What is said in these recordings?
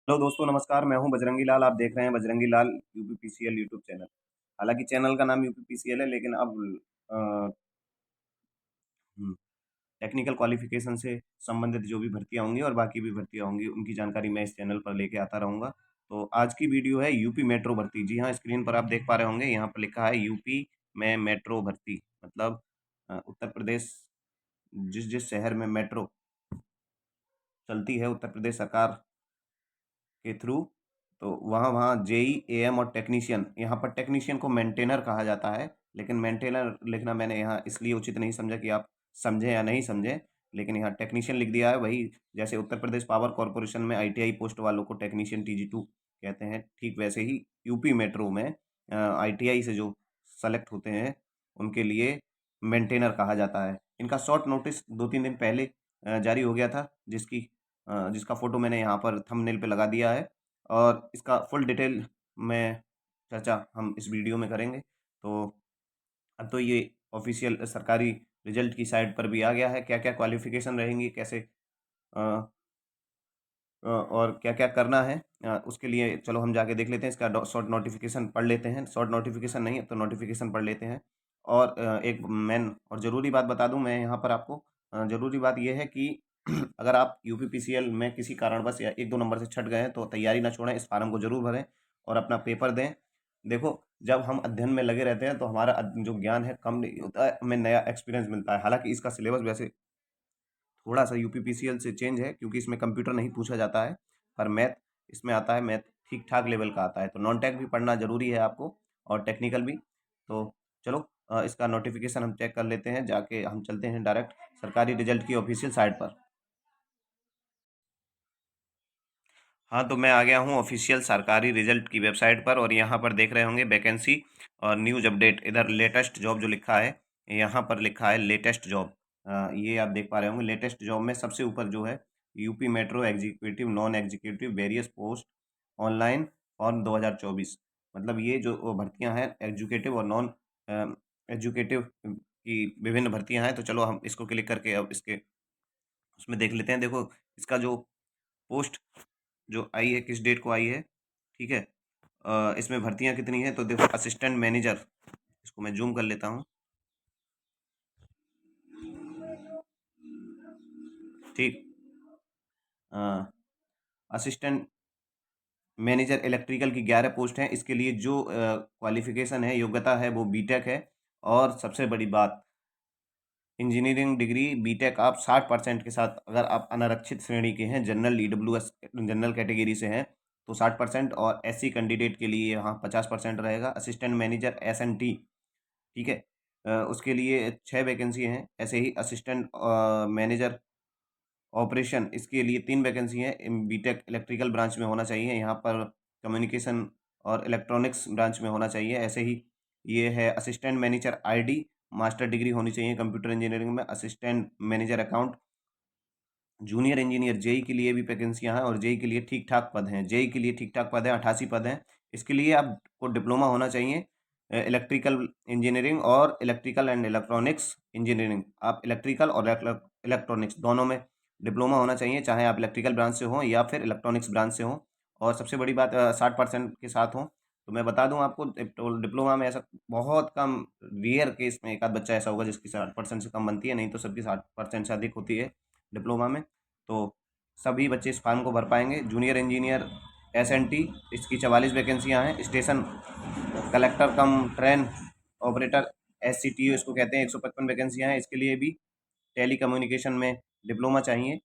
Hello दोस्तों, नमस्कार। मैं हूं बजरंगी लाल। आप देख रहे हैं बजरंगी लाल यूपीपीसीएल यूट्यूब चैनल। हालांकि चैनल का नाम यूपीपीसीएल है, लेकिन अब टेक्निकल क्वालिफिकेशन से संबंधित जो भी भर्तियां होंगी और बाकी भी भर्तियां होंगी, उनकी जानकारी मैं इस चैनल पर लेके आता रहूंगा। तो आज की वीडियो है यूपी मेट्रो भर्ती। जी हाँ, स्क्रीन पर आप देख पा रहे होंगे, यहाँ पर लिखा है यूपी में मेट्रो भर्ती। मतलब उत्तर प्रदेश, जिस जिस शहर में मेट्रो चलती है उत्तर प्रदेश सरकार के थ्रू, तो वहाँ वहाँ जेई एएम और टेक्नीशियन, यहाँ पर टेक्नीशियन को मेंटेनर कहा जाता है। लेकिन मेंटेनर लिखना मैंने यहाँ इसलिए उचित नहीं समझा कि आप समझें या नहीं समझें, लेकिन यहाँ टेक्नीशियन लिख दिया है। वही जैसे उत्तर प्रदेश पावर कॉरपोरेशन में आईटीआई पोस्ट वालों को टेक्नीशियन टीजी2 कहते हैं, ठीक वैसे ही यूपी मेट्रो में आईटीआई से जो सेलेक्ट होते हैं उनके लिए मेंटेनर कहा जाता है। इनका शॉर्ट नोटिस 2-3 दिन पहले जारी हो गया था, जिसका फोटो मैंने यहाँ पर थंबनेल पे लगा दिया है। और इसका फुल डिटेल में चर्चा हम इस वीडियो में करेंगे। तो अब तो ये ऑफिशियल सरकारी रिजल्ट की साइट पर भी आ गया है, क्या क्या क्वालिफिकेशन रहेंगी, कैसे अ, और क्या क्या करना है। उसके लिए चलो हम जाके देख लेते हैं। इसका शॉर्ट नोटिफिकेशन पढ़ लेते हैं। शॉर्ट नोटिफिकेशन नहीं है तो नोटिफिकेशन पढ़ लेते हैं। और एक मेन और ज़रूरी बात बता दूं मैं यहाँ पर आपको। ज़रूरी बात यह है कि अगर आप यूपीपीसीएल में किसी कारणवश या 1-2 नंबर से छट गए हैं तो तैयारी ना छोड़ें, इस फार्म को जरूर भरें और अपना पेपर दें। देखो, जब हम अध्ययन में लगे रहते हैं तो हमारा जो ज्ञान है कम नहीं होता है, हमें नया एक्सपीरियंस मिलता है। हालांकि इसका सिलेबस वैसे थोड़ा सा यूपीपीसीएल से चेंज है, क्योंकि इसमें कंप्यूटर नहीं पूछा जाता है, पर मैथ इसमें आता है। मैथ ठीक ठाक लेवल का आता है। तो नॉन टेक भी पढ़ना जरूरी है आपको, और टेक्निकल भी। तो चलो, इसका नोटिफिकेशन हम चेक कर लेते हैं। जाके हम चलते हैं डायरेक्ट सरकारी रिजल्ट की ऑफिशियल साइट पर। हाँ, तो मैं आ गया हूँ ऑफिशियल सरकारी रिजल्ट की वेबसाइट पर, और यहाँ पर देख रहे होंगे वैकेंसी और न्यूज अपडेट। इधर लेटेस्ट जॉब जो लिखा है, यहाँ पर लिखा है लेटेस्ट जॉब। ये आप देख पा रहे होंगे। लेटेस्ट जॉब में सबसे ऊपर जो है UP metro executive, non executive, various post online form 2024। मतलब ये जो भर्तियां हैं एग्जीक्यूटिव और नॉन एजुकेटिव की विभिन्न भर्तियां हैं। तो चलो हम इसको क्लिक करके अब इसके उसमें देख लेते हैं। देखो, इसका जो पोस्ट जो आई है, किस डेट को आई है, ठीक है। इसमें भर्तियां कितनी हैं तो देखो, असिस्टेंट मैनेजर, इसको मैं जूम कर लेता हूँ, ठीक। असिस्टेंट मैनेजर इलेक्ट्रिकल की 11 पोस्ट हैं। इसके लिए जो क्वालिफिकेशन है, योग्यता है, वो बीटेक है। और सबसे बड़ी बात, इंजीनियरिंग डिग्री बीटेक आप 60% के साथ, अगर आप अनारक्षित श्रेणी के हैं, जनरल ईडब्ल्यूएस जनरल कैटेगरी से हैं, तो 60%। और एससी कैंडिडेट के लिए यहाँ 50% रहेगा। असिस्टेंट मैनेजर एसएनटी, ठीक है। उसके लिए 6 वैकेंसी हैं। ऐसे ही असिस्टेंट मैनेजर ऑपरेशन, इसके लिए 3 वैकेंसी हैं। बीटेक इलेक्ट्रिकल ब्रांच में होना चाहिए, यहाँ पर कम्युनिकेशन और इलेक्ट्रॉनिक्स ब्रांच में होना चाहिए। ऐसे ही ये है assistant manager ID, master degree होनी चाहिए कंप्यूटर इंजीनियरिंग में। Assistant manager account, junior engineer JE के लिए भी वैकेंसियां हैं, और जेई के लिए ठीक ठाक पद हैं। जेई के लिए ठीक ठाक पद हैं, 88 पद हैं। इसके लिए आपको डिप्लोमा होना चाहिए इलेक्ट्रिकल इंजीनियरिंग और इलेक्ट्रिकल एंड इलेक्ट्रॉनिक्स इंजीनियरिंग। आप इलेक्ट्रिकल और इलेक्ट्रॉनिक्स दोनों में डिप्लोमा होना चाहिए, चाहे आप इलेक्ट्रिकल ब्रांच से हों या फिर इलेक्ट्रॉनिक्स ब्रांच से हों। और सबसे बड़ी बात, 60% के साथ हों। तो मैं बता दूं आपको, डिप्लोमा में ऐसा बहुत कम, रेयर केस में एक आध बच्चा ऐसा होगा जिसकी 60% से कम बनती है, नहीं तो सबकी 60% से अधिक होती है डिप्लोमा में। तो सभी बच्चे इस फॉर्म को भर पाएंगे। जूनियर इंजीनियर एसएनटी, इसकी 44 वैकेंसियाँ हैं। स्टेशन कलेक्टर कम ट्रेन ऑपरेटर एससीटीयू इसको कहते हैं, 155 वैकेंसियाँ हैं। इसके लिए भी टेली कम्युनिकेशन में डिप्लोमा चाहिए,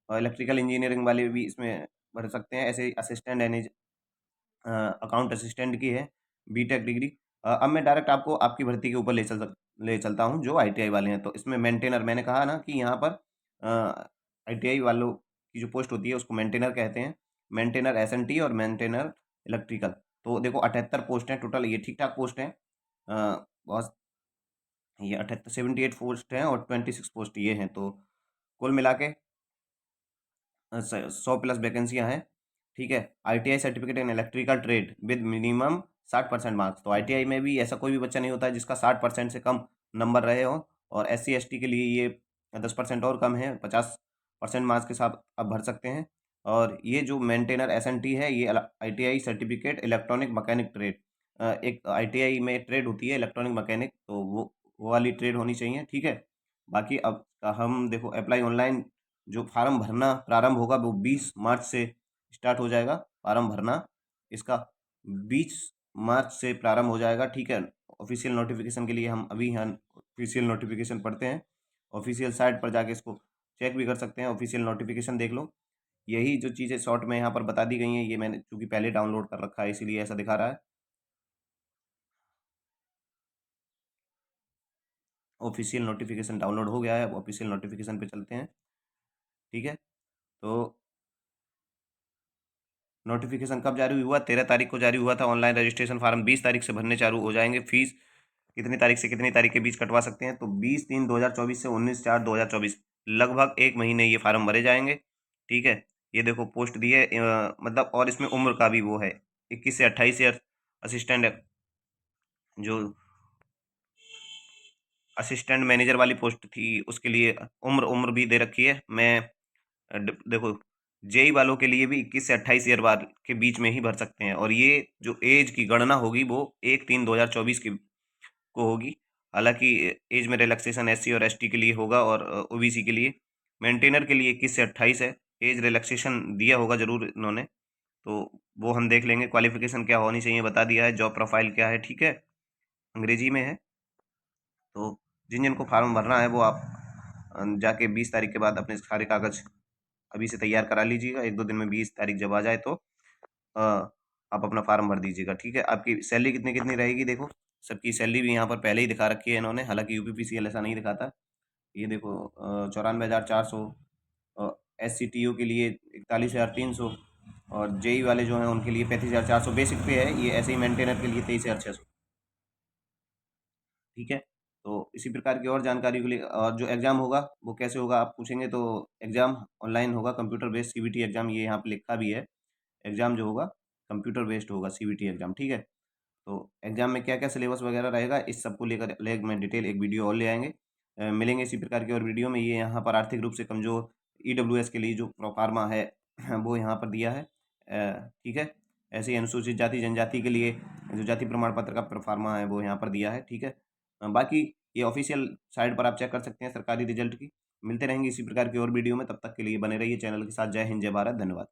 और इलेक्ट्रिकल इंजीनियरिंग वाले भी इसमें भर सकते हैं। ऐसे ही असिस्टेंट अकाउंट असिस्टेंट की है बीटेक डिग्री। अब मैं डायरेक्ट आपको आपकी भर्ती के ऊपर ले चलता हूँ जो आईटीआई वाले हैं। तो इसमें मेंटेनर, मैंने कहा ना कि यहाँ पर आईटीआई वालों की जो पोस्ट होती है उसको मेंटेनर कहते हैं। मेंटेनर एसएनटी और मेंटेनर इलेक्ट्रिकल। तो देखो, 78 पोस्ट हैं टोटल। ये ठीक ठाक पोस्ट हैं। बहुत, ये 78, 78 पोस्ट हैं और 26 पोस्ट ये हैं। तो कुल मिला के 100+ वैकेंसियां हैं, ठीक है। ITI certificate in electrical trade with minimum 60% marks. तो आईटीआई में भी ऐसा कोई भी बच्चा नहीं होता है जिसका 60% से कम नंबर रहे हो। और SC ST के लिए ये 10% और कम है, 50% मार्क्स के साथ आप भर सकते हैं। और ये जो मेंटेनर एसएनटी है, ये ITI certificate electronic mechanic trade, एक आईटीआई में ट्रेड होती है इलेक्ट्रॉनिक मैकेनिक, तो वो वाली ट्रेड होनी चाहिए, ठीक है। बाकी अब हम देखो अप्लाई ऑनलाइन, जो फार्म भरना प्रारंभ होगा वो 20 मार्च से स्टार्ट हो जाएगा। फार्म भरना इसका 20 मार्च से प्रारंभ हो जाएगा, ठीक है। ऑफिशियल नोटिफिकेशन के लिए हम अभी यहाँ ऑफिशियल नोटिफिकेशन पढ़ते हैं। ऑफिशियल साइट पर जाके इसको चेक भी कर सकते हैं, ऑफिशियल नोटिफिकेशन देख लो। यही जो चीज़ें शॉर्ट में यहाँ पर बता दी गई हैं, ये मैंने चूंकि पहले डाउनलोड कर रखा है इसीलिए ऐसा दिखा रहा है। ऑफिशियल नोटिफिकेशन डाउनलोड हो गया है, अब ऑफिशियल नोटिफिकेशन पे चलते हैं, ठीक है। तो नोटिफिकेशन कब जारी हुआ? 13 तारीख को जारी हुआ था। ऑनलाइन रजिस्ट्रेशन फार्म 20 तारीख से भरने चालू हो जाएंगे। फीस कितनी तारीख से कितनी तारीख के बीच कटवा सकते हैं? तो 20/3/2024 से 19/4/2024, लगभग 1 महीने ये फार्म भरे जाएंगे, ठीक है। ये देखो पोस्ट दी है, मतलब और इसमें उम्र का भी वो है, 21 से 28 ईयर। असिस्टेंट, जो असिस्टेंट मैनेजर वाली पोस्ट थी उसके लिए उम्र उम्र भी दे रखी है। मैं देखो, जेई वालों के लिए भी 21 से 28 ईयर बाद के बीच में ही भर सकते हैं, और ये जो एज की गणना होगी वो 1/3/2024 की को होगी। हालांकि एज में रिलैक्सेशन एससी और एसटी के लिए होगा, और ओबीसी के लिए, मेंटेनर के लिए 21 से 28 है। एज रिलैक्सेशन दिया होगा जरूर इन्होंने, तो वो हम देख लेंगे। क्वालिफिकेशन क्या होनी चाहिए बता दिया है, जॉब प्रोफाइल क्या है, ठीक है, अंग्रेजी में है। तो जिन जिन को फार्म भरना है वो आप जाके 20 तारीख के बाद अपने सारे कागज अभी से तैयार करा लीजिएगा। 1-2 दिन में 20 तारीख जब आ जाए तो अ, आप अपना फार्म भर दीजिएगा, ठीक है। आपकी सैलरी कितनी कितनी रहेगी देखो, सबकी सैलरी भी यहाँ पर पहले ही दिखा रखी है इन्होंने, हालांकि यूपीपीसीएल ऐसा नहीं दिखाता। ये देखो 94,400, एस सी टी यू के लिए 41,300, और जेई वाले जो हैं उनके लिए 35,400 बेसिक पे है। ये ऐसे ही मेंटेनर के लिए 23,600, ठीक है। तो इसी प्रकार की और जानकारी के लिए, और जो एग्ज़ाम होगा वो कैसे होगा आप पूछेंगे, तो एग्ज़ाम ऑनलाइन होगा, कंप्यूटर बेस्ड सीबीटी एग्ज़ाम, ये यहाँ पे लिखा भी है। एग्ज़ाम जो होगा कंप्यूटर बेस्ड होगा, सीबीटी एग्ज़ाम, ठीक है। तो एग्ज़ाम में क्या क्या सिलेबस वगैरह रहेगा, इस सब को लेकर ले मैं डिटेल एक वीडियो और ले आएंगे। मिलेंगे इसी प्रकार की और वीडियो में। ये यहाँ पर आर्थिक रूप से कमज़ोर ईडब्ल्यूएस के लिए जो प्रोफार्मा है वो यहाँ पर दिया है, ठीक है। ऐसे ही अनुसूचित जाति जनजाति के लिए जो जाति प्रमाण पत्र का प्रोफार्मा है वो यहाँ पर दिया है, ठीक है। बाकी ये ऑफिशियल साइट पर आप चेक कर सकते हैं सरकारी रिजल्ट की। मिलते रहेंगे इसी प्रकार की और वीडियो में, तब तक के लिए बने रहिए चैनल के साथ। जय हिंद, जय भारत, धन्यवाद।